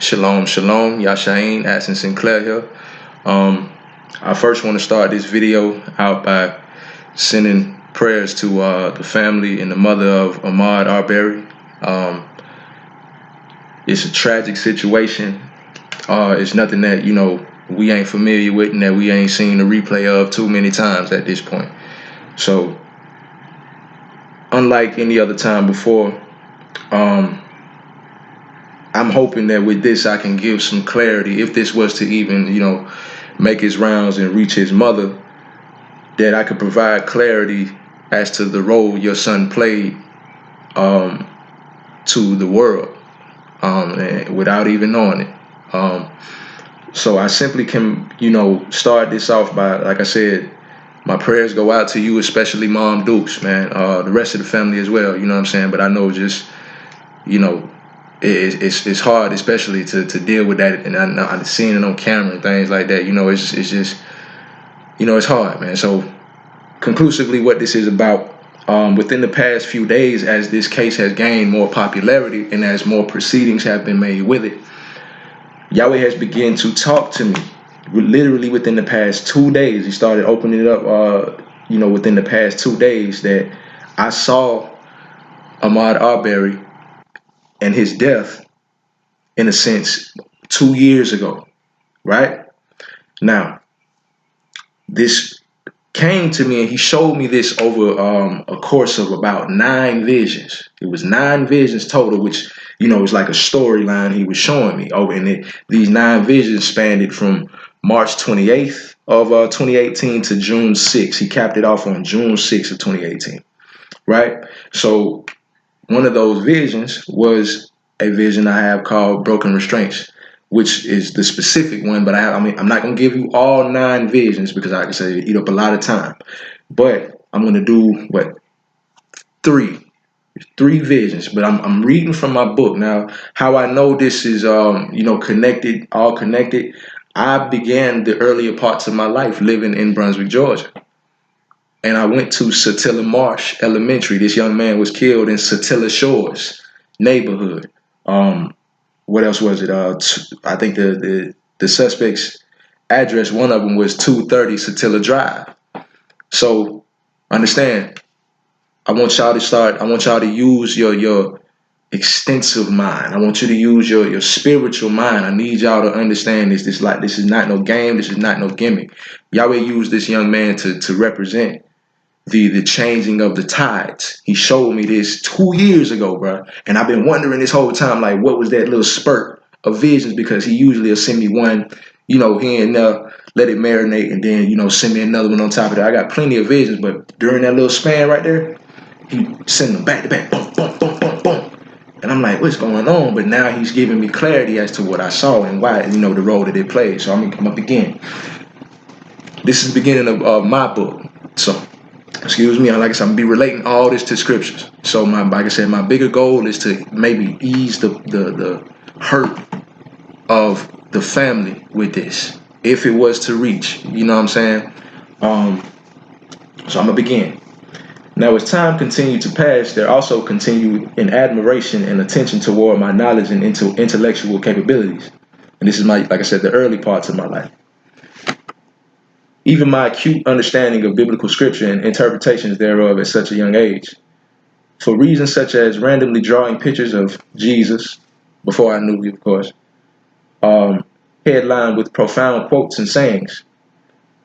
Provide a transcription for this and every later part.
Shalom, shalom, Yashain, Aston Sinclair here. I first want to start this video out by sending prayers to the family and the mother of Ahmaud Arbery. It's a tragic situation. It's nothing that, we ain't familiar with and that we ain't seen the replay of too many times at this point. So, unlike any other time before, I'm hoping that with this I can give some clarity. If this was to even, make his rounds and reach his mother, that I could provide clarity as to the role your son played to the world without even knowing it. So I simply can, start this off by, like I said, my prayers go out to you, especially Mom Dukes, man, the rest of the family as well, you know what I'm saying? But I know just, it's hard, especially to deal with that, and I'm seeing it on camera and things like that. It's just, it's hard, man. So, conclusively, what this is about, within the past few days, as this case has gained more popularity and as more proceedings have been made with it, Yahweh has begun to talk to me. Literally within the past 2 days, He started opening it up. Within the past 2 days, that I saw Ahmaud Arbery and his death, in a sense, 2 years ago, right? Now, this came to me, and he showed me this over a course of about 9 visions. It was 9 visions total, which, is like a storyline he was showing me. And these 9 visions spanned it from March 28th of 2018 to June 6th. He capped it off on June 6th of 2018, right? So one of those visions was a vision I have called Broken Restraints, which is the specific one. But I'm not going to give you all 9 visions because I can say it eat up a lot of time. But I'm going to do, three visions. But I'm reading from my book. Now, how I know this is, connected, all connected, I began the earlier parts of my life living in Brunswick, Georgia. And I went to Satilla Marsh Elementary. This young man was killed in Satilla Shores neighborhood. What else was it? I think the suspect's address, one of them was 230 Satilla Drive. So understand, I want y'all to use your extensive mind. I want you to use your spiritual mind. I need y'all to understand this. This is not no game. This is not no gimmick. Yahweh used this young man to represent the changing of the tides. He showed me this 2 years ago, bro. And I've been wondering this whole time, like, what was that little spurt of visions? Because he usually will send me one, here and there, let it marinate, and then, send me another one on top of that. I got plenty of visions, but during that little span right there, he sent them back to back, boom, boom, boom, boom, boom. And I'm like, what's going on? But now he's giving me clarity as to what I saw and why, the role that it played. So I'm going to begin. This is the beginning of my book. So, excuse me, like I said, I'm gonna be relating all this to scriptures. So like I said, my bigger goal is to maybe ease the hurt of the family with this, if it was to reach, you know what I'm saying? So I'm gonna begin. Now, as time continued to pass, there also continued an admiration and attention toward my knowledge and intellectual capabilities. And this is like I said, the early parts of my life. Even my acute understanding of biblical scripture and interpretations thereof at such a young age. For reasons such as randomly drawing pictures of Jesus, before I knew you, of course, headlined with profound quotes and sayings.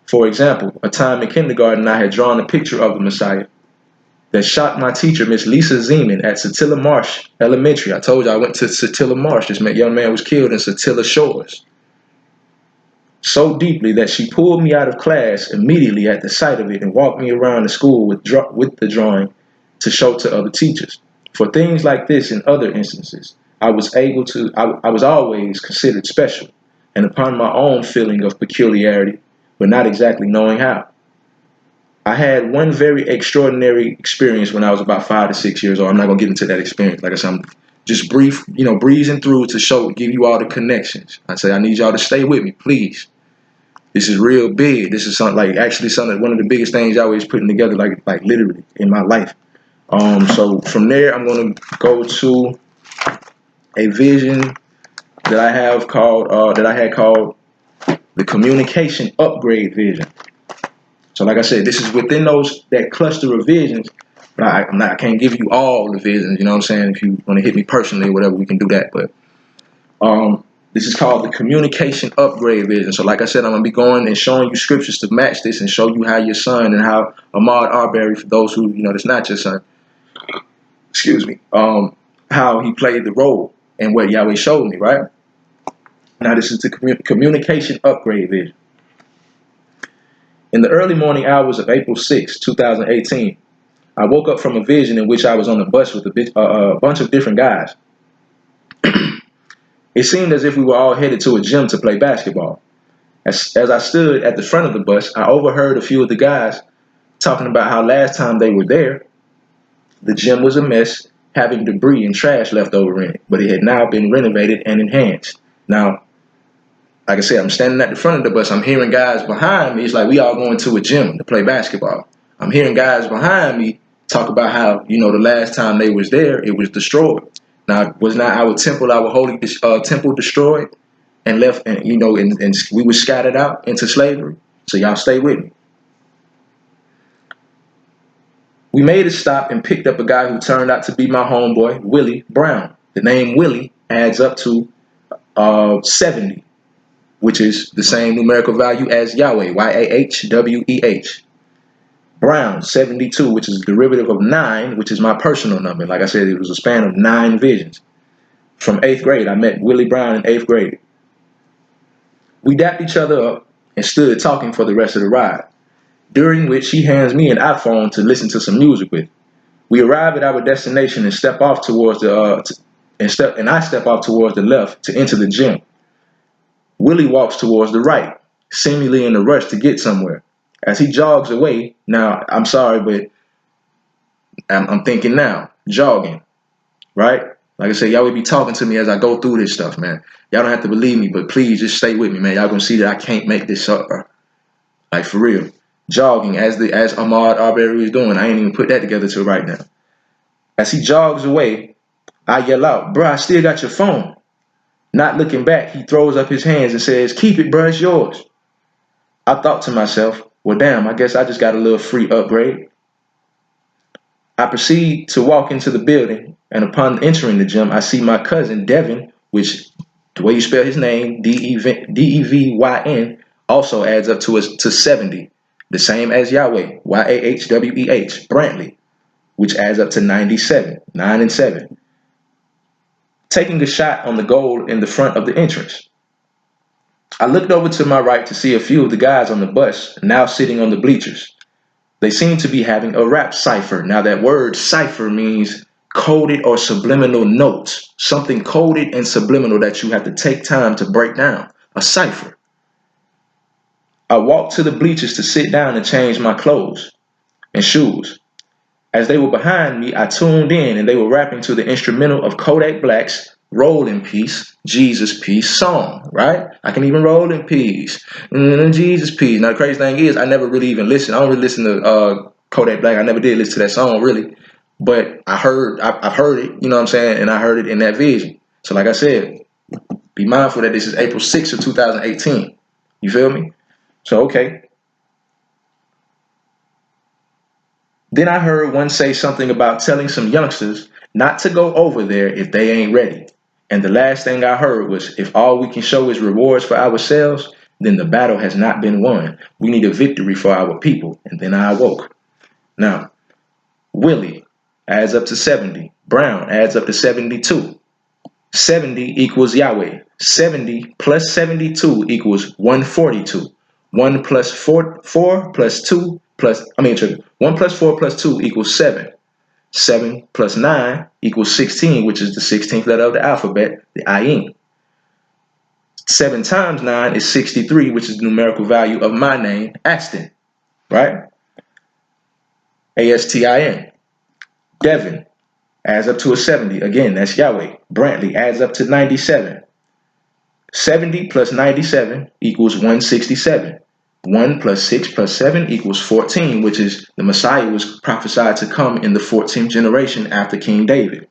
For example, a time in kindergarten I had drawn a picture of the Messiah that shocked my teacher, Miss Lisa Zeman, at Satilla Marsh Elementary. I told you I went to Satilla Marsh. This young man was killed in Satilla Shores. So deeply that she pulled me out of class immediately at the sight of it and walked me around the school with the drawing to show to other teachers. For things like this and other instances, I was always considered special, and upon my own feeling of peculiarity, but not exactly knowing how. I had one very extraordinary experience when I was about 5 to 6 years old. I'm not gonna get into that experience. Like I said, I'm just breezing through to give you all the connections. I say I need y'all to stay with me, please. This is real big. This is one of the biggest things y'all always putting together, like literally in my life. So from there, I'm gonna go to a vision that I had called the communication upgrade vision. So like I said, this is within that cluster of visions, but I can't give you all the visions, you know what I'm saying? If you want to hit me personally or whatever, we can do that. But this is called the communication upgrade vision. So like I said, I'm going to be going and showing you scriptures to match this and show you how your son and how Ahmaud Arbery, for those who, that's not your son, excuse me, how he played the role and what Yahweh showed me, right? Now this is the communication upgrade vision. In the early morning hours of April 6, 2018, I woke up from a vision in which I was on a bus with a bunch of different guys. It seemed as if we were all headed to a gym to play basketball. As I stood at the front of the bus, I overheard a few of the guys talking about how last time they were there, the gym was a mess, having debris and trash left over in it, but it had now been renovated and enhanced. Now, like I said, I'm standing at the front of the bus. I'm hearing guys behind me. It's like we all going to a gym to play basketball. I'm hearing guys behind me talk about how, the last time they was there, it was destroyed. Now, was not our temple, our holy temple destroyed and left, and we were scattered out into slavery? So y'all stay with me. We made a stop and picked up a guy who turned out to be my homeboy, Willie Brown. The name Willie adds up to 70, which is the same numerical value as Yahweh, Yahweh. Brown, 72, which is a derivative of 9, which is my personal number. Like I said, it was a span of 9 visions. From 8th grade, I met Willie Brown in 8th grade. We dapped each other up and stood talking for the rest of the ride, during which he hands me an iPhone to listen to some music with. We arrive at our destination and step off towards I step off towards the left to enter the gym. Willie walks towards the right, seemingly in a rush to get somewhere. As he jogs away, now, I'm sorry, but I'm thinking now, jogging, right? Like I said, y'all will be talking to me as I go through this stuff, man. Y'all don't have to believe me, but please just stay with me, man. Y'all gonna see that I can't make this up, bro. Like, for real. Jogging, as Ahmaud Arbery is doing. I ain't even put that together till right now. As he jogs away, I yell out, bro, I still got your phone. Not looking back, he throws up his hands and says, keep it, bro, it's yours. I thought to myself, well, damn, I guess I just got a little free upgrade. I proceed to walk into the building, and upon entering the gym, I see my cousin, Devin, which, the way you spell his name, Devyn, also adds up to 70, the same as Yahweh, Yahweh, Brantley, which adds up to 97, 9 and 7. Taking a shot on the goal in the front of the entrance. I looked over to my right to see a few of the guys on the bus now sitting on the bleachers. They seem to be having a rap cipher. Now that word cipher means coded or subliminal notes. Something coded and subliminal that you have to take time to break down. A cipher. I walked to the bleachers to sit down and change my clothes and shoes. As they were behind me, I tuned in and they were rapping to the instrumental of Kodak Black's Roll in Peace, Jesus Peace song, right? I can even roll in peace, Jesus Peace. Now the crazy thing is, I never really even listened. I don't really listen to Kodak Black. I never did listen to that song really, but I've heard it, you know what I'm saying? And I heard it in that vision. So like I said, be mindful that this is April 6th of 2018. You feel me? So, okay. Then I heard one say something about telling some youngsters not to go over there if they ain't ready. And the last thing I heard was, if all we can show is rewards for ourselves, then the battle has not been won. We need a victory for our people. And then I awoke. Now, Willie adds up to 70. Brown adds up to 72. 70 equals Yahweh. 70 plus 72 equals 142. 1 plus 4 plus 2 plus, 1 plus 4 plus 2 equals 7. 7 plus 9 equals 16, which is the 16th letter of the alphabet, the Ayin. 7 times 9 is 63, which is the numerical value of my name, Aston, right? Astin. Devin adds up to a 70. Again, that's Yahweh. Brantley adds up to 97. 70 plus 97 equals 167. 1 plus 6 plus 7 equals 14, which is the Messiah was prophesied to come in the 14th generation after King David.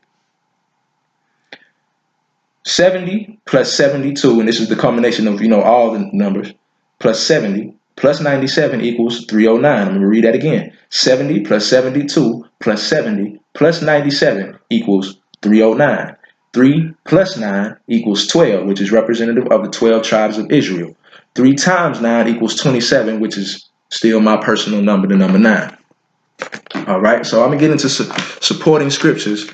70 plus 72, and this is the combination of, all the numbers, plus 70 plus 97 equals 309. I'm going to read that again. 70 plus 72 plus 70 plus 97 equals 309. 3 plus 9 equals 12, which is representative of the 12 tribes of Israel. 3 times 9 equals 27, which is still my personal number, the number 9. All right, so I'm going to get into supporting scriptures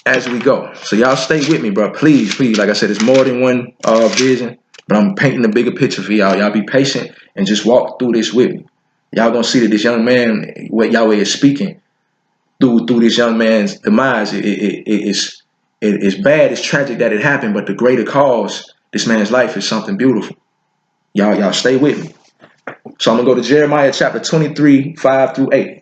as we go. So y'all stay with me, bro. Please. Like I said, it's more than one vision, but I'm painting a bigger picture for y'all. Y'all be patient and just walk through this with me. Y'all gonna see that this young man, what Yahweh is speaking through this young man's demise, it's bad, it's tragic that it happened, but the greater cause, this man's life, is something beautiful. Y'all stay with me. So I'm gonna go to Jeremiah chapter 23, 5 through 8.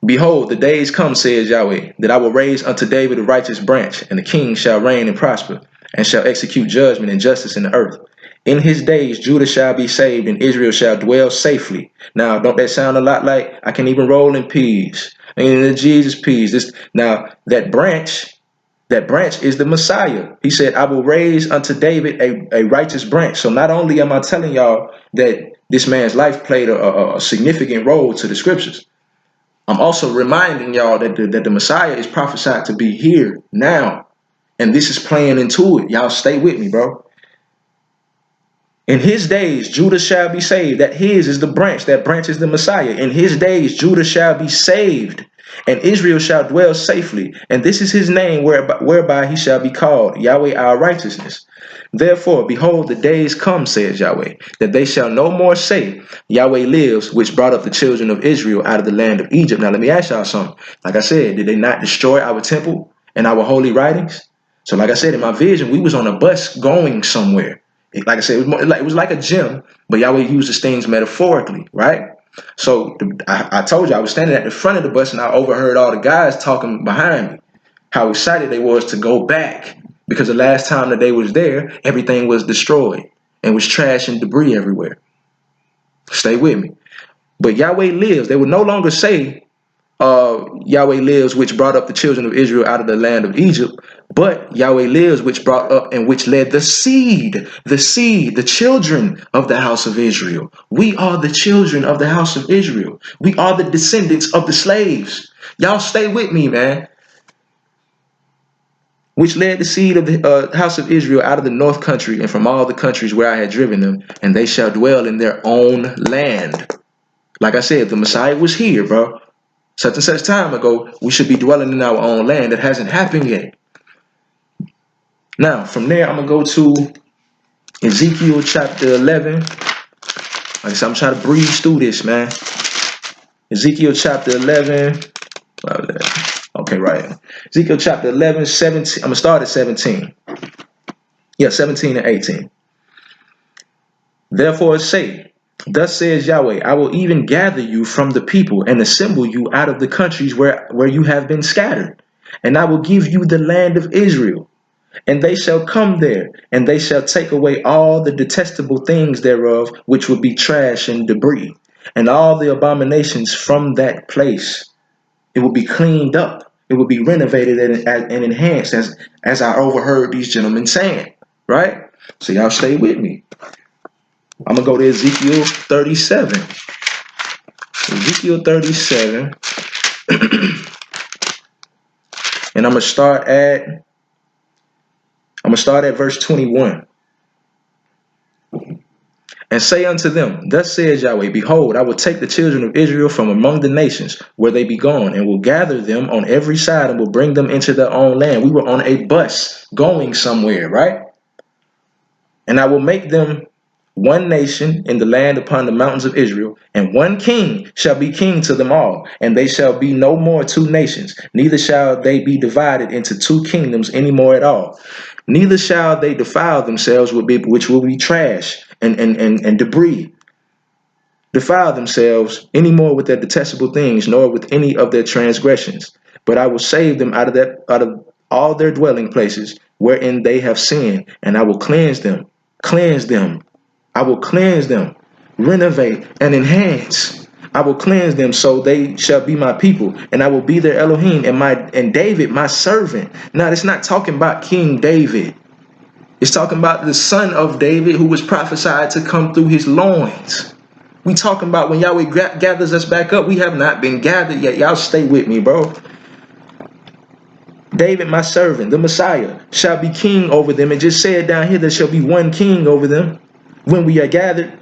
Behold, the days come, says Yahweh, that I will raise unto David a righteous branch, and the king shall reign and prosper, and shall execute judgment and justice in the earth. In his days Judah shall be saved, and Israel shall dwell safely. Now, don't that sound a lot like I can even roll in peas? In the Jesus peas. That branch is the Messiah. He said, I will raise unto David a righteous branch. So not only am I telling y'all that this man's life played a significant role to the scriptures, I'm also reminding y'all that the Messiah is prophesied to be here now. And this is playing into it. Y'all stay with me, bro. In his days, Judah shall be saved. That his is the branch. That branch is the Messiah. In his days, Judah shall be saved, and Israel shall dwell safely. And this is his name whereby he shall be called, Yahweh our righteousness. Therefore, behold, the days come, says Yahweh, that they shall no more say, Yahweh lives, which brought up the children of Israel out of the land of Egypt. Now, let me ask y'all something. Like I said, did they not destroy our temple and our holy writings? So like I said, in my vision, we was on a bus going somewhere. Like I said, it was like a gym, but Yahweh uses things metaphorically, right? So I told you, I was standing at the front of the bus and I overheard all the guys talking behind me, how excited they was to go back, because the last time that they was there, everything was destroyed and was trash and debris everywhere. Stay with me. But Yahweh lives. They would no longer say, Yahweh lives, which brought up the children of Israel out of the land of Egypt, but Yahweh lives, which brought up and which led the seed, the children of the house of Israel. We are the children of the house of Israel. We are the descendants of the slaves. Y'all stay with me, man. Which led the seed of the house of Israel out of the north country and from all the countries where I had driven them, and they shall dwell in their own land. Like I said, the Messiah was here, bro. Such and such time ago, we should be dwelling in our own land. That hasn't happened yet. Now, from there, I'm going to go to Ezekiel chapter 11. Like I said, I'm trying to breeze through this, man. Ezekiel chapter 11. Okay, right. Ezekiel chapter 11, 17. I'm going to start at 17. Yeah, 17 and 18. Therefore say, thus says Yahweh, I will even gather you from the people and assemble you out of the countries where you have been scattered. And I will give you the land of Israel. And they shall come there, and they shall take away all the detestable things thereof, which will be trash and debris, and all the abominations from that place. It will be cleaned up. It will be renovated and enhanced, as I overheard these gentlemen saying, right? So y'all stay with me. I'm going to go to Ezekiel 37. Ezekiel 37. And I'm going to start at verse 21. And say unto them, thus says Yahweh, behold, I will take the children of Israel from among the nations where they be gone, and will gather them on every side, and will bring them into their own land. We were on a bus going somewhere, right? And I will make them one nation in the land upon the mountains of Israel, and one king shall be king to them all, and they shall be no more two nations, neither shall they be divided into two kingdoms any more at all. Neither shall they defile themselves, which will be trash and debris, defile themselves any more with their detestable things, nor with any of their transgressions. But I will save them out of all their dwelling places wherein they have sinned, and I will cleanse them. I will cleanse them, renovate, and enhance. I will cleanse them, so they shall be my people, and I will be their Elohim, and David my servant. Now, it's not talking about King David. It's talking about the son of David who was prophesied to come through his loins. We talking about when Yahweh gathers us back up, we have not been gathered yet. Y'all stay with me, bro. David, my servant, the Messiah, shall be king over them. It just said down here, there shall be one king over them when we are gathered.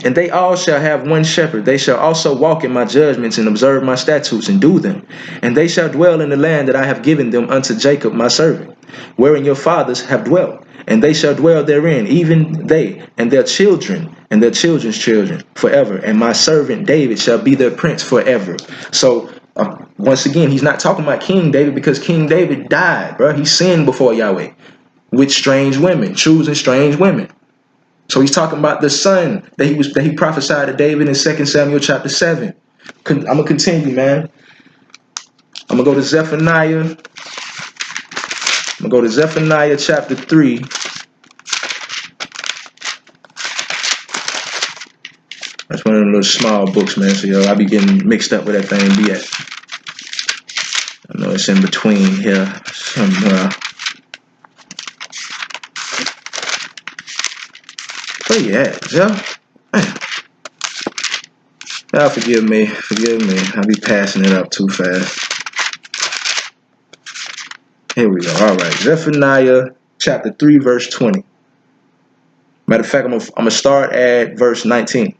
And they all shall have one shepherd. They shall also walk in my judgments and observe my statutes and do them. And they shall dwell in the land that I have given them unto Jacob my servant, wherein your fathers have dwelt. And they shall dwell therein, even they and their children and their children's children forever. And my servant David shall be their prince forever. So once again, he's not talking about King David, because King David died, bro. He sinned before Yahweh with strange women, choosing strange women. So he's talking about the son that he prophesied to David in 2 Samuel chapter 7. I'm gonna continue, man. I'm gonna go to Zephaniah. I'm gonna go to Zephaniah chapter 3. That's one of them little small books, man. So I be getting mixed up with that thing. Be at. I know it's in between here somewhere. Where you at, Joe? Man. Y'all forgive me. I be passing it up too fast. Here we go. All right. Zephaniah chapter 3, verse 20. Matter of fact, I'm gonna start at verse 19.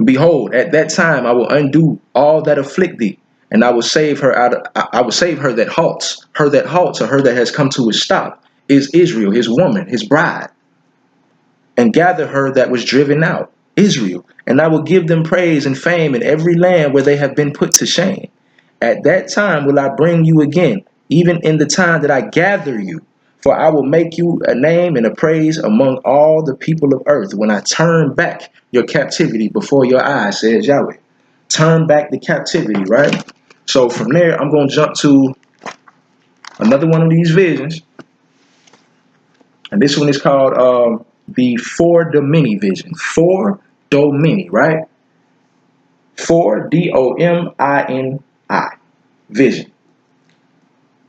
Behold, at that time I will undo all that afflict thee, and I will save her I will save her that halts. Her that halts, or her that has come to a stop, is Israel, his woman, his bride. And gather her that was driven out, Israel. And I will give them praise and fame in every land where they have been put to shame. At that time will I bring you again, even in the time that I gather you. For I will make you a name and a praise among all the people of earth, when I turn back your captivity before your eyes, says Yahweh. Turn back the captivity, right? So from there, I'm going to jump to another one of these visions. And this one is called the Dimini vision. Dimini, right? Dimini vision.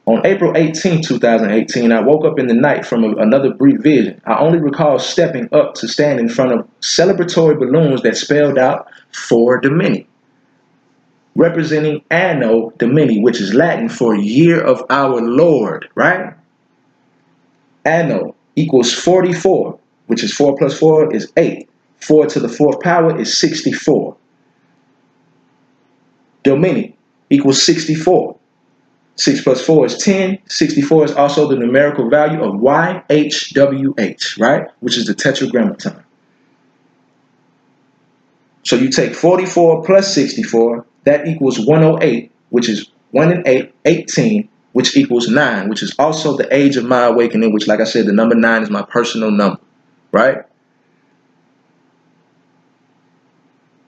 On April 18, 2018, I woke up in the night from another brief vision. I only recall stepping up to stand in front of celebratory balloons that spelled out Dimini, representing Anno Domini, which is Latin for year of our Lord, right? Anno equals 44, which is 4 plus 4 is 8. 4 to the 4th power is 64. Domini equals 64. 6 plus 4 is 10. 64 is also the numerical value of YHWH, right? Which is the tetragrammaton. So you take 44 plus 64, that equals 108, which is 1 and 8, 18, which equals 9, which is also the age of my awakening, which, like I said, the number 9 is my personal number, right?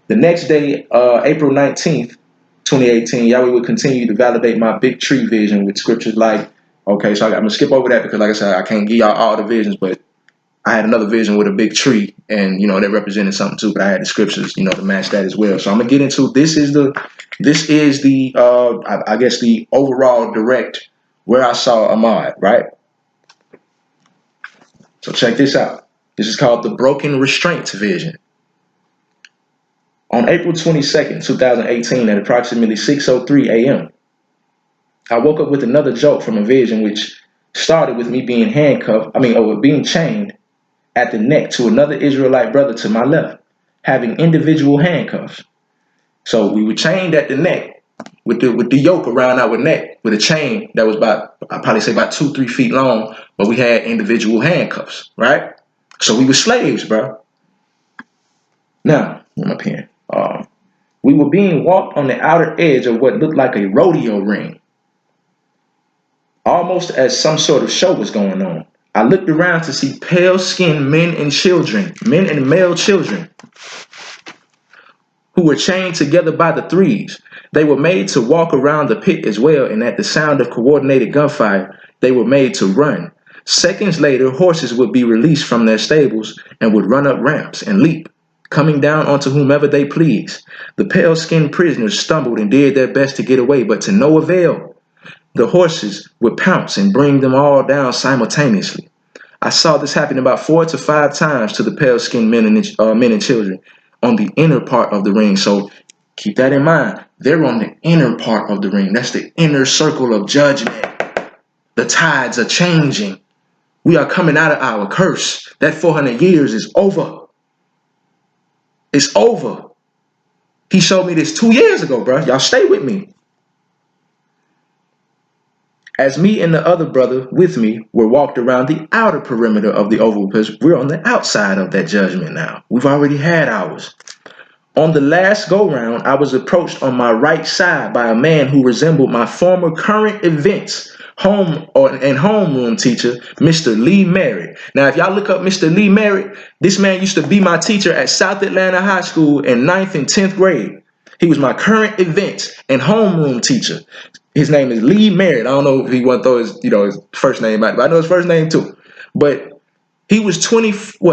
The next day, April 19th, 2018, Yahweh would continue to validate my big tree vision with scriptures like, okay, so I'm going to skip over that because, like I said, I can't give y'all all the visions, but I had another vision with a big tree, and, that represented something too, but I had the scriptures, to match that as well. So I'm going to get into, this is the I guess the overall direct where I saw Ahmaud, right? So check this out. This is called the broken restraint vision. On April 22nd, 2018, at approximately 6:03 a.m., I woke up with another joke from a vision which started with me being being chained at the neck to another Israelite brother to my left, having individual handcuffs. So we were chained at the neck with the yoke around our neck with a chain that was I'd probably say about 2-3 feet long, but we had individual handcuffs, right? So we were slaves, bro. Now, where's my pen? We were being walked on the outer edge of what looked like a rodeo ring, almost as some sort of show was going on. I looked around to see pale-skinned men and male children, who were chained together by the threes. They were made to walk around the pit as well, and at the sound of coordinated gunfire, they were made to run. Seconds later, horses would be released from their stables and would run up ramps and leap, coming down onto whomever they pleased. The pale-skinned prisoners stumbled and did their best to get away, but to no avail. The horses would pounce and bring them all down simultaneously. I saw this happen about 4 to 5 times to the pale-skinned men and children on the inner part of the ring. So keep that in mind. They're on the inner part of the ring. That's the inner circle of judgment. The tides are changing. We are coming out of our curse. That 400 years is over. It's over. He showed me this 2 years ago, bro. Y'all stay with me. As me and the other brother with me were walked around the outer perimeter of the oval, because we're on the outside of that judgment now. We've already had ours. On the last go-round, I was approached on my right side by a man who resembled my former current events homeroom teacher, Mr. Lee Merritt. Now, if y'all look up Mr. Lee Merritt, this man used to be my teacher at South Atlanta High School in 9th and 10th grade. He was my current events and homeroom teacher. His name is Lee Merritt. I don't know if he want to throw his first name out, but I know his first name too. But he was 23,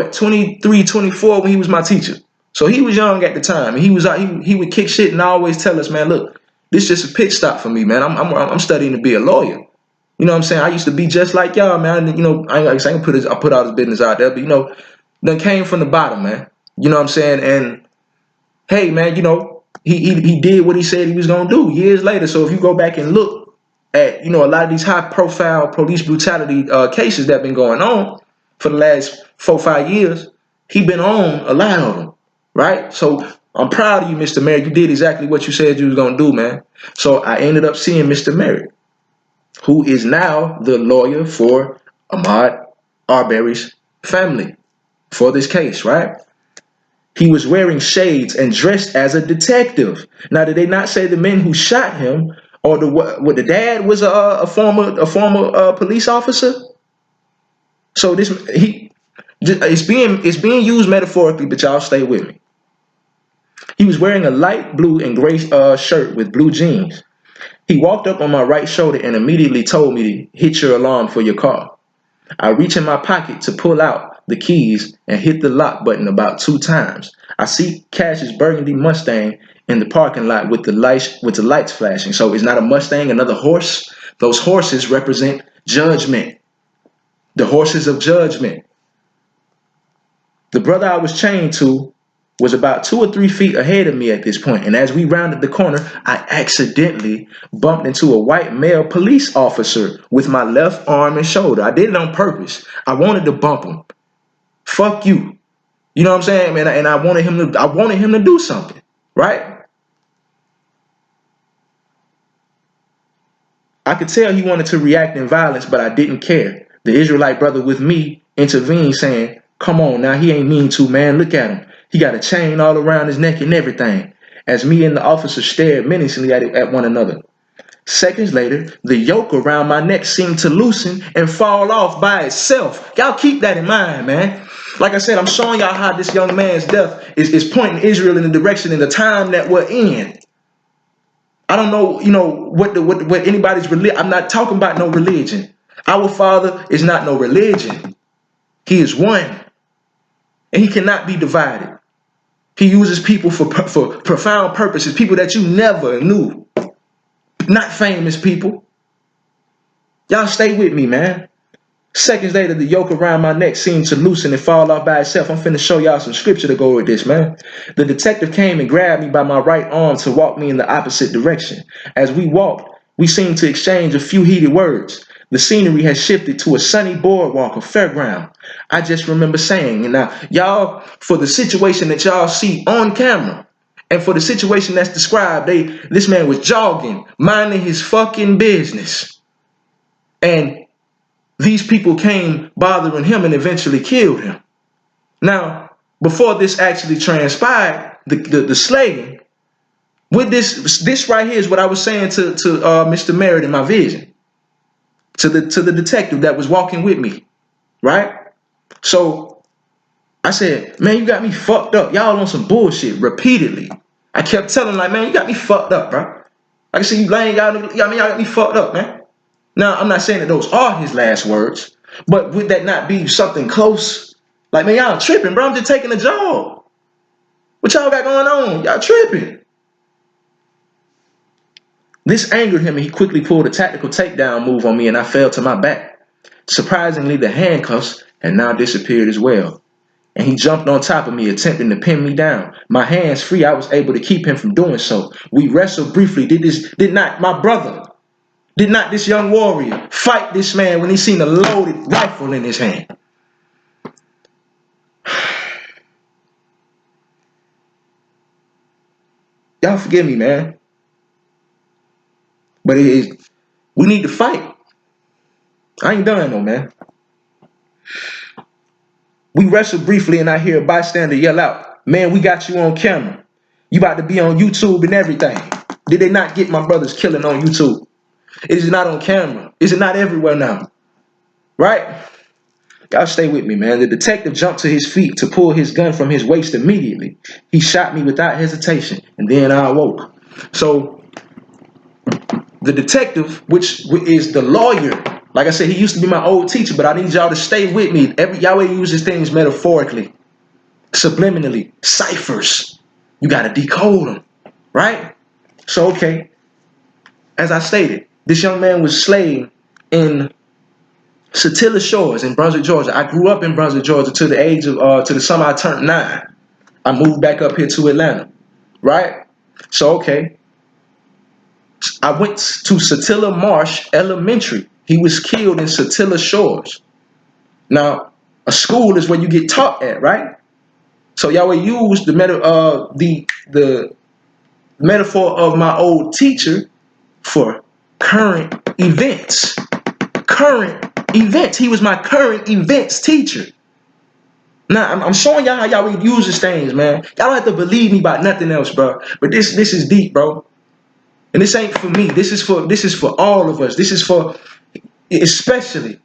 24 when he was my teacher. So he was young at the time. And he would kick shit and always tell us, man, look, this is just a pit stop for me, man. I'm studying to be a lawyer. You know what I'm saying? I used to be just like y'all, man. You know, I put all his business out there, but that came from the bottom, man. You know what I'm saying? And hey, man, he did what he said he was gonna do years later. So if you go back and look at a lot of these high profile police brutality cases that have been going on for the last 4-5 years, he been on a lot of them, right? So I'm proud of you, Mr. Merritt. You did exactly what you said you was gonna do, man. So I ended up seeing Mr. Merritt, who is now the lawyer for Ahmaud Arbery's family for this case, right? He was wearing shades and dressed as a detective. Now, did they not say the men who shot him or the dad was a former police officer? So it's being used metaphorically, but y'all stay with me. He was wearing a light blue and gray shirt with blue jeans. He walked up on my right shoulder and immediately told me to hit your alarm for your car. I reach in my pocket to pull out the keys and hit the lock button about 2 times. I see Cash's burgundy Mustang in the parking lot with the lights flashing. So it's not a Mustang, another horse. Those horses represent judgment. The horses of judgment. The brother I was chained to was about 2 or 3 feet ahead of me at this point, and as we rounded the corner, I accidentally bumped into a white male police officer with my left arm and shoulder. I did it on purpose. I wanted to bump him. Fuck you. You know what I'm saying, man? And I wanted him to do something, right? I could tell he wanted to react in violence, but I didn't care. The Israelite brother with me intervened, saying, "Come on now, he ain't mean to, man. Look at him. He got a chain all around his neck and everything," as me and the officer stared menacingly at one another. Seconds later, the yoke around my neck seemed to loosen and fall off by itself. Y'all keep that in mind, man. Like I said, I'm showing y'all how this young man's death is pointing Israel in the direction in the time that we're in. I don't know, what anybody's religion. I'm not talking about no religion. Our Father is not no religion. He is one, and he cannot be divided. He uses people for profound purposes, people that you never knew. Not famous people. Y'all stay with me, man. Seconds later, the yoke around my neck seemed to loosen and fall off by itself. I'm finna show y'all some scripture to go with this, man. The detective came and grabbed me by my right arm to walk me in the opposite direction. As we walked, we seemed to exchange a few heated words. The scenery had shifted to a sunny boardwalk or fairground. I just remember saying, and now, y'all, for the situation that y'all see on camera, and for the situation that's described, this man was jogging, minding his fucking business. And these people came bothering him and eventually killed him. Now, before this actually transpired, the slaying, with this right here is what I was saying to Mr. Merritt in my vision, to the detective that was walking with me, right? So I said, man, you got me fucked up. Y'all on some bullshit repeatedly. I kept telling him, like, man, you got me fucked up, bro. I can see you laying, y'all got me fucked up, man. Now, I'm not saying that those are his last words, but would that not be something close? Like, man, y'all tripping, bro. I'm just taking a job. What y'all got going on? Y'all tripping. This angered him and he quickly pulled a tactical takedown move on me and I fell to my back. Surprisingly, the handcuffs had now disappeared as well. And he jumped on top of me, attempting to pin me down. My hands free, I was able to keep him from doing so. We wrestled briefly. Did not this young warrior fight this man when he seen a loaded rifle in his hand? Y'all forgive me, man. But we need to fight. I ain't done though, man. We wrestled briefly and I hear a bystander yell out, "Man, we got you on camera. You about to be on YouTube and everything." Did they not get my brother's killing on YouTube? It is not on camera. Is it not everywhere now? Right? Y'all stay with me, man. The detective jumped to his feet to pull his gun from his waist immediately. He shot me without hesitation, and then I awoke. So the detective, which is the lawyer, like I said, he used to be my old teacher, but I need y'all to stay with me. Yahweh uses things metaphorically, subliminally, ciphers. You got to decode them, right? So, okay, as I stated, this young man was slain in Satilla Shores in Brunswick, Georgia. I grew up in Brunswick, Georgia to the age of, to the summer I turned 9. I moved back up here to Atlanta, right? So, okay, I went to Satilla Marsh Elementary. He was killed in Satilla Shores. Now, a school is where you get taught at, right? So Yahweh used the metaphor of my old teacher for current events. Current events. He was my current events teacher. Now, I'm showing y'all how Yahweh uses things, man. Y'all don't have to believe me about nothing else, bro. But this is deep, bro. And this ain't for me. This is for all of us. This is for especially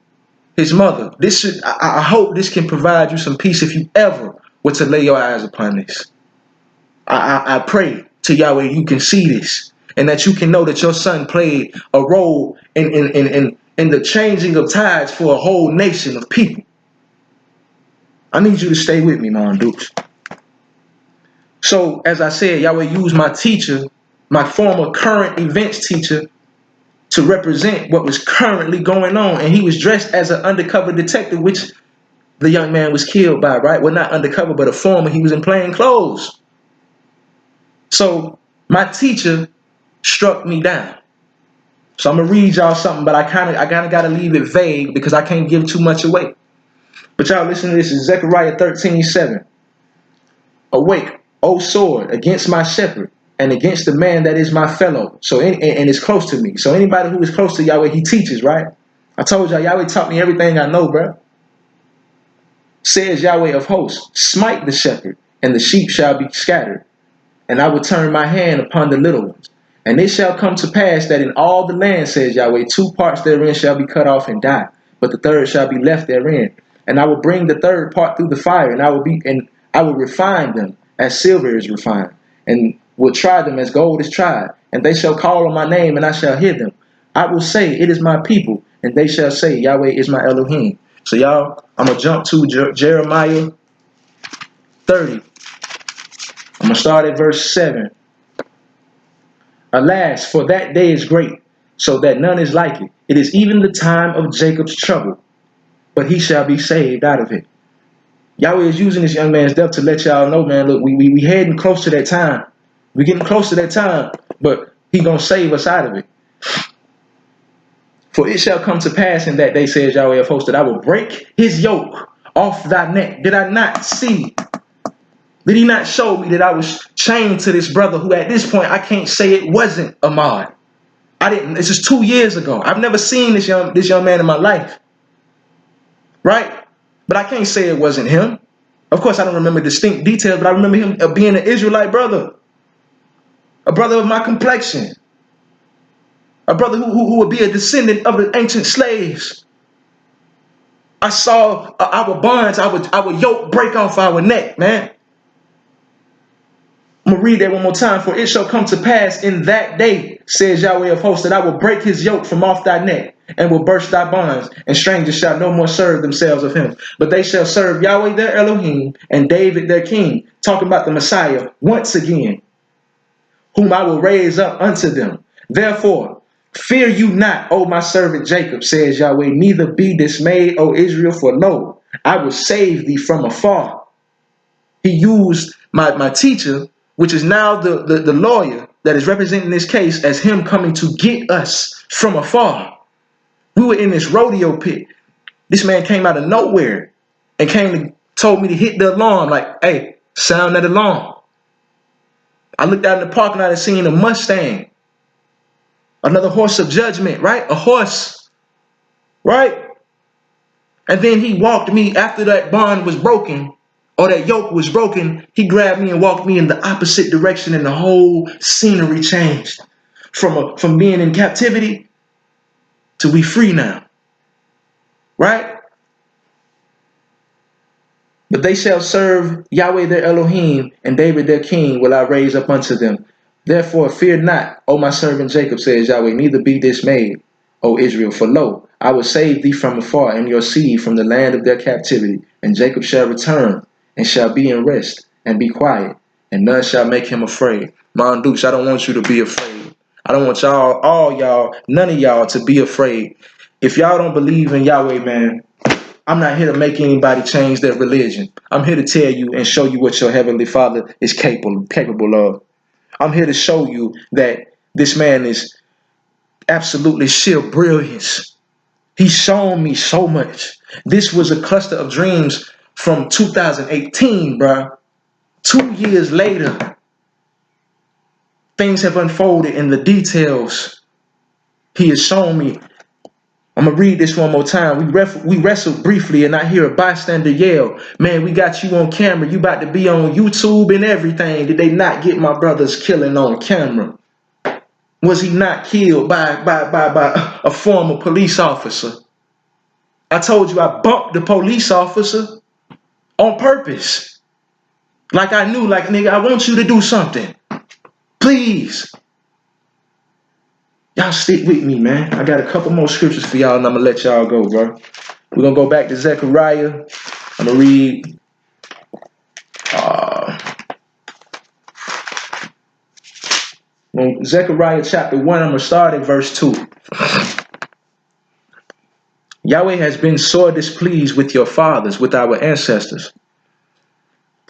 his mother. I hope this can provide you some peace if you ever were to lay your eyes upon this. I pray to Yahweh you can see this and that you can know that your son played a role in the changing of tides for a whole nation of people. I need you to stay with me, Mom Dukes. So, as I said, Yahweh used my teacher, my former current events teacher, to represent what was currently going on. And he was dressed as an undercover detective, which the young man was killed by, right? Well, not undercover, but a former. He was in plain clothes. So my teacher struck me down. So I'm going to read y'all something, but I kind of got to leave it vague because I can't give too much away. But y'all listen to this. Is Zechariah 13:7. Awake, O sword, against my shepherd, and against the man that is my fellow. So and is close to me. So anybody who is close to Yahweh, he teaches, right? I told y'all, Yahweh taught me everything I know, bro. Says Yahweh of hosts, smite the shepherd, and the sheep shall be scattered. And I will turn my hand upon the little ones. And it shall come to pass that in all the land, says Yahweh, 2 parts therein shall be cut off and die, but the third shall be left therein. And I will bring the third part through the fire, and I will refine them as silver is refined, and will try them as gold is tried. And they shall call on my name, and I shall hear them. I will say, it is my people, and they shall say, Yahweh is my Elohim. So y'all, I'm going to jump to Jeremiah 30. I'm going to start at verse 7. Alas, for that day is great, so that none is like it. It is even the time of Jacob's trouble, but he shall be saved out of it. Yahweh is using this young man's death to let y'all know, man, look, we heading close to that time. We're getting close to that time, but he going to save us out of it. For it shall come to pass in that day, says Yahweh of hosts, that I will break his yoke off thy neck. Did I not see? Did he not show me that I was chained to this brother who at this point I can't say it wasn't Ahmaud? This is 2 years ago. I've never seen this young man in my life. Right? But I can't say it wasn't him. Of course, I don't remember distinct details, but I remember him being an Israelite brother. A brother of my complexion. A brother who would be a descendant of the ancient slaves. I saw our bonds, our yoke break off our neck, man. I'm going to read that one more time. For it shall come to pass in that day, says Yahweh of hosts, that I will break his yoke from off thy neck, and will burst thy bonds, and strangers shall no more serve themselves of him. But they shall serve Yahweh their Elohim, and David their king. Talking about the Messiah once again, whom I will raise up unto them. Therefore, fear you not, O my servant Jacob, says Yahweh, neither be dismayed, O Israel, for lo, I will save thee from afar. He used my teacher, which is now the lawyer that is representing this case, as him coming to get us from afar. We were in this rodeo pit. This man came out of nowhere and told me to hit the alarm, like, hey, sound that alarm. I looked out in the parking lot and seen a Mustang, another horse of judgment, right? A horse, right? And then he walked me after that bond was broken, or that yoke was broken. He grabbed me and walked me in the opposite direction, and the whole scenery changed from being in captivity to we free now, right? But they shall serve Yahweh their Elohim, and David their king will I raise up unto them. Therefore fear not, O my servant Jacob, says Yahweh, neither be dismayed, O Israel, for lo, I will save thee from afar, and your seed from the land of their captivity. And Jacob shall return, and shall be in rest, and be quiet, and none shall make him afraid. Mon Dukes, I don't want you to be afraid. I don't want y'all, all y'all, none of y'all to be afraid. If y'all don't believe in Yahweh, man, I'm not here to make anybody change their religion. I'm here to tell you and show you what your Heavenly Father is capable of. I'm here to show you that this man is absolutely sheer brilliance. He's shown me so much. This was a cluster of dreams from 2018, bruh. 2 years later, things have unfolded in the details. He has shown me. I'm going to read this one more time. We wrestled briefly, and I hear a bystander yell, man, we got you on camera. You about to be on YouTube and everything. Did they not get my brother's killing on camera? Was he not killed by a former police officer? I told you I bumped the police officer on purpose. Like I knew, like, nigga, I want you to do something. Please. Y'all stick with me, man. I got a couple more scriptures for y'all, and I'm going to let y'all go, bro. We're going to go back to Zechariah. I'm going to read Zechariah chapter 1. I'm going to start at verse 2. Yahweh has been sore displeased with your fathers, with our ancestors.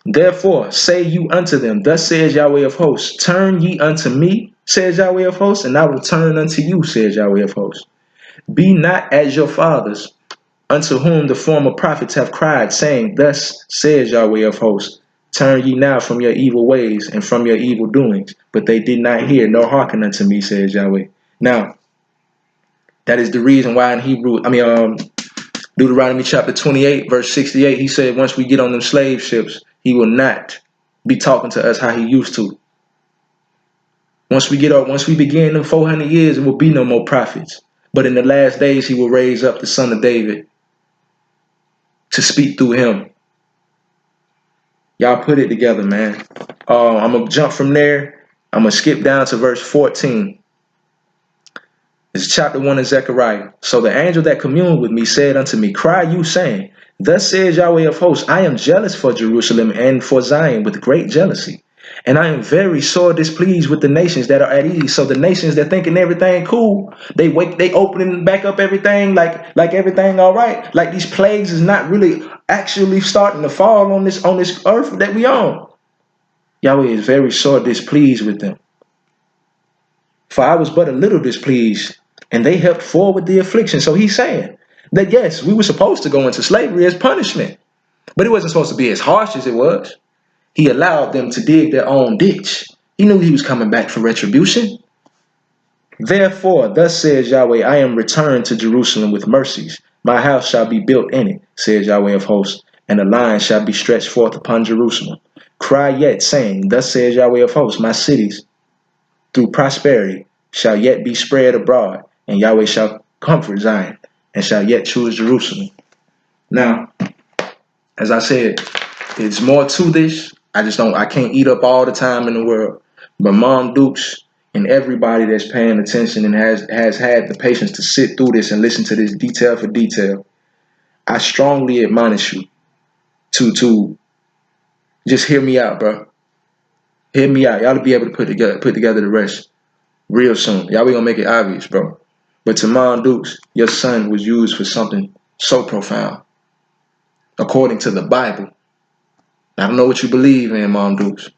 Therefore, say you unto them, thus says Yahweh of hosts, turn ye unto me, says Yahweh of hosts, and I will turn unto you, says Yahweh of hosts. Be not as your fathers, unto whom the former prophets have cried, saying, thus says Yahweh of hosts, turn ye now from your evil ways and from your evil doings. But they did not hear nor hearken unto me, says Yahweh. Now, that is the reason why in Deuteronomy chapter 28, verse 68, he said once we get on them slave ships, he will not be talking to us how he used to. Once we begin them 400 years, there will be no more prophets. But in the last days, he will raise up the son of David to speak through him. Y'all put it together, man. I'm going to jump from there. I'm going to skip down to verse 14. It's chapter 1 of Zechariah. So the angel that communed with me said unto me, cry you, saying, thus says Yahweh of hosts, I am jealous for Jerusalem and for Zion with great jealousy. And I am very sore displeased with the nations that are at ease. So the nations that thinking everything cool, they opening back up everything like everything all right. Like these plagues is not really actually starting to fall on this earth that we on. Yahweh is very sore displeased with them. For I was but a little displeased, and they helped forward the affliction. So he's saying that, yes, we were supposed to go into slavery as punishment, but it wasn't supposed to be as harsh as it was. He allowed them to dig their own ditch. He knew he was coming back for retribution. Therefore, thus says Yahweh, I am returned to Jerusalem with mercies. My house shall be built in it, says Yahweh of hosts, and a line shall be stretched forth upon Jerusalem. Cry yet, saying, thus says Yahweh of hosts, my cities through prosperity shall yet be spread abroad, and Yahweh shall comfort Zion, and shall yet choose Jerusalem. Now, as I said, it's more to this. I can't eat up all the time in the world. But Mom Dukes, and everybody that's paying attention and has had the patience to sit through this and listen to this detail for detail, I strongly admonish you to just hear me out, bro. Hear me out. Y'all will be able to put together the rest real soon. Y'all, we gonna make it obvious, bro. But to Mom Dukes, your son was used for something so profound, according to the Bible. I don't know what you believe in, Mom Dukes,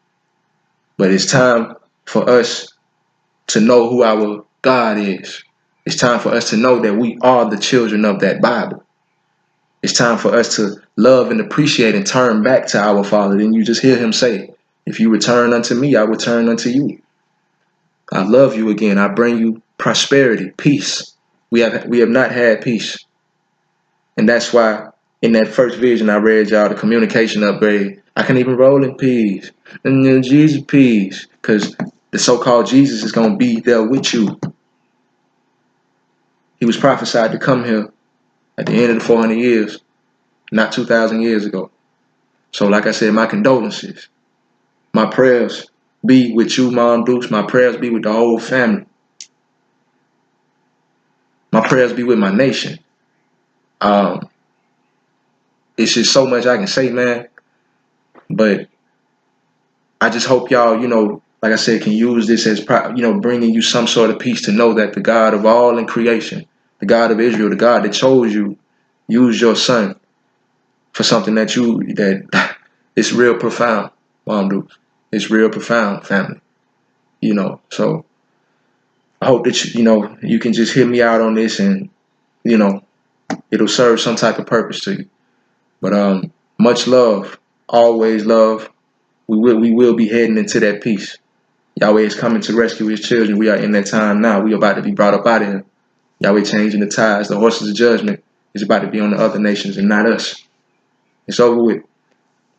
but it's time for us to know who our God is. It's time for us to know that we are the children of that Bible. It's time for us to love and appreciate and turn back to our Father. Then you just hear him say, if you return unto me, I will turn unto you. I love you again. I bring you prosperity, peace. We have not had peace. And that's why in that first vision I read y'all, the communication upgrade, I can even roll in peace. And then Jesus peace. Because the so-called Jesus is going to be there with you. He was prophesied to come here at the end of the 400 years, not 2,000 years ago. So like I said, my condolences. My prayers be with you, Mom Dukes. My prayers be with the whole family. My prayers be with my nation. It's just so much I can say, man. But I just hope y'all, like I said, can use this as, bringing you some sort of peace to know that the God of all in creation, the God of Israel, the God that chose you, used your son for something that it's real profound, Mom Dukes. It's real profound, family. So I hope that you can just hear me out on this, and it'll serve some type of purpose to you. But much love, always love. We will be heading into that peace. Yahweh is coming to rescue his children. We are in that time now. We are about to be brought up out of here. Yahweh changing the tides. The horses of judgment is about to be on the other nations and not us. It's over with.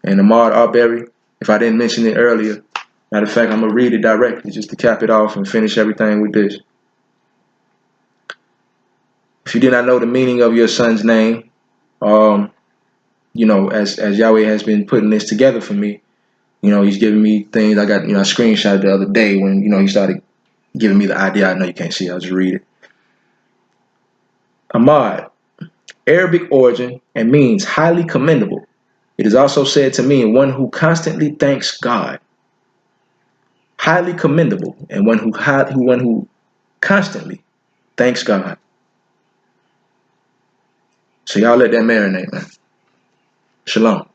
And Ahmaud Arbery, if I didn't mention it earlier, matter of fact, I'm going to read it directly just to cap it off and finish everything with this. If you did not know the meaning of your son's name, as Yahweh has been putting this together for me, he's giving me things. I got, I screenshotted the other day when, he started giving me the idea. I know you can't see it. I'll just read it. Ahmaud, Arabic origin and means highly commendable. It is also said to mean one who constantly thanks God. Highly commendable, and one who constantly thanks God. So y'all let that marinate, man. Shalom.